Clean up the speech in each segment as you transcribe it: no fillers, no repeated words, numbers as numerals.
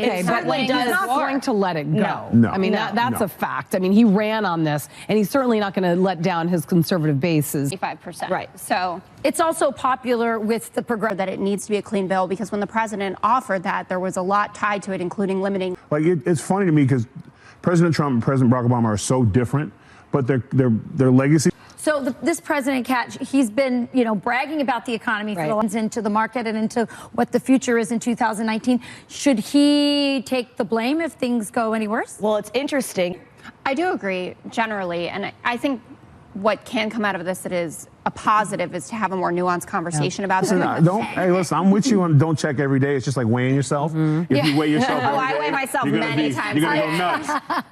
Okay, but he's not going to let it go. No. I mean, that's a fact. I mean, he ran on this, and he's certainly not going to let down his conservative bases. 5%. Right. So it's also popular with the progressive that it needs to be a clean bill, because when the president offered that, there was a lot tied to it, including limiting. Like, it's funny to me because President Trump and President Barack Obama are so different, but their legacy. So this President Kat, he's been, bragging about the economy for the lens into the market and into what the future is in 2019. Should he take the blame if things go any worse? Well, it's interesting. I do agree generally, and I think what can come out of this that is a positive is to have a more nuanced conversation about it. Hey, listen, I'm with you on don't check every day. It's just like weighing yourself. If you weigh yourself every day, I weigh myself many times. You're going to go nuts.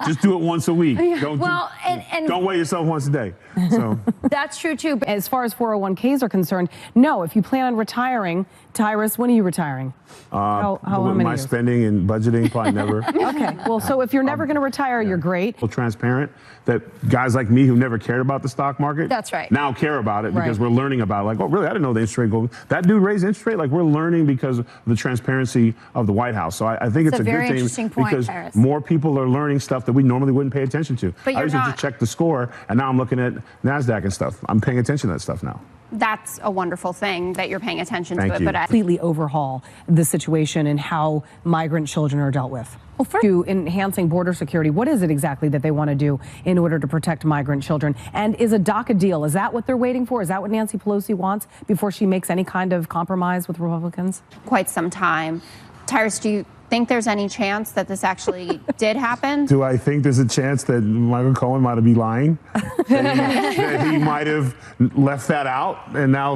Just do it once a week. Don't weigh yourself once a day. So that's true, too. But as far as 401ks are concerned, no, if you plan on retiring, Tyrus, when are you retiring? How many my years? Spending and budgeting, probably never. Okay, well, so if you're never going to retire, you're great. Well, transparent that guys like me who never cared about the stock market, that's right, now care about it because we're learning about it. Like, oh, really? I didn't know the interest rate goes. That dude raised interest rate. Like, we're learning because of the transparency of the White House. So I think it's a good thing because more people are learning stuff that we normally wouldn't pay attention to. But I used to just check the score, and now I'm looking at NASDAQ and stuff. I'm paying attention to that stuff now. That's a wonderful thing that you're paying attention to it. But completely overhaul the situation and how migrant children are dealt with. Well, first, to enhancing border security, what is it exactly that they want to do in order to protect migrant children? And is a DACA deal, is that what they're waiting for? Is that what Nancy Pelosi wants before she makes any kind of compromise with Republicans? Quite some time. Tyrus, do you think there's any chance that this actually did happen? Do I think there's a chance that Michael Cohen might be lying? that he might have left that out? And now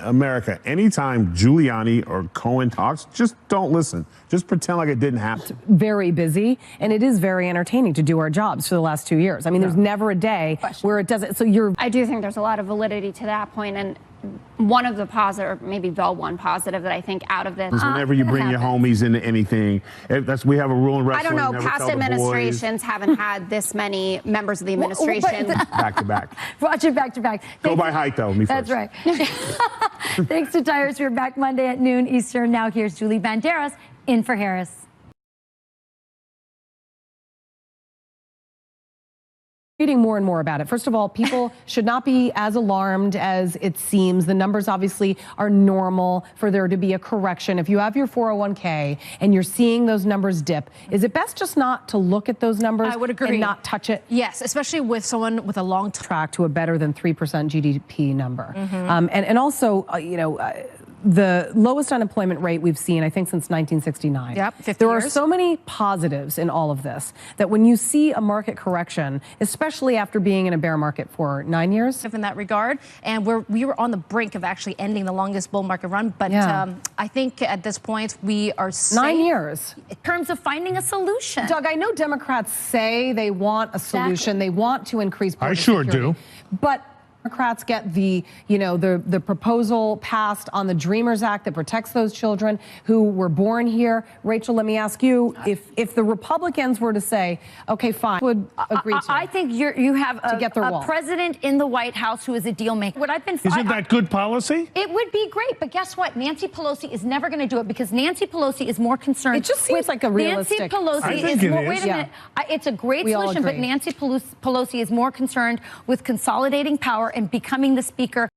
America, anytime Giuliani or Cohen talks, just don't listen. Just pretend like it didn't happen. It's very busy, and it is very entertaining to do our jobs for the last 2 years. I mean, there's never a day where it doesn't. So I do think there's a lot of validity to that point, and one of the positive, or maybe the one positive that I think out of this. Whenever you bring your homies into anything, we have a rule in wrestling. I don't know, past administrations haven't had this many members of the administration. Back to back. Watch it back to back. Go by height, though. Me That's first. right. Thanks to Tyrus. We're back Monday at noon Eastern. Now here's Julie Banderas in for Harris. Reading more and more about it. First of all, people should not be as alarmed as it seems. The numbers obviously are normal for there to be a correction. If you have your 401k and you're seeing those numbers dip, is it best just not to look at those numbers? I would agree. And not touch it? Yes, especially with someone with a long track to a better than 3% GDP number. And also, the lowest unemployment rate we've seen, I think, since 1969. Yep, 50 There years. are so many positives in all of this that when you see a market correction, especially after being in a bear market for 9 years. In that regard, and we were on the brink of actually ending the longest bull market run, but I think at this point we are safe. 9 years. In terms of finding a solution. Doug, I know Democrats say they want a solution. They want to increase border I sure security, do. But Democrats get the proposal passed on the Dreamers Act that protects those children who were born here. Rachel, let me ask you, if the Republicans were to say, okay, fine, would agree to. I think you have a president in the White House who is a deal maker. What I've been Isn't that good policy? It would be great, but guess what? Nancy Pelosi is never going to do it because Nancy Pelosi is more concerned. It just seems like a realistic. Nancy Pelosi I think it is. Wait a minute. It's a great We all solution, but agree. Nancy Pelosi is more concerned with consolidating power and becoming the speaker.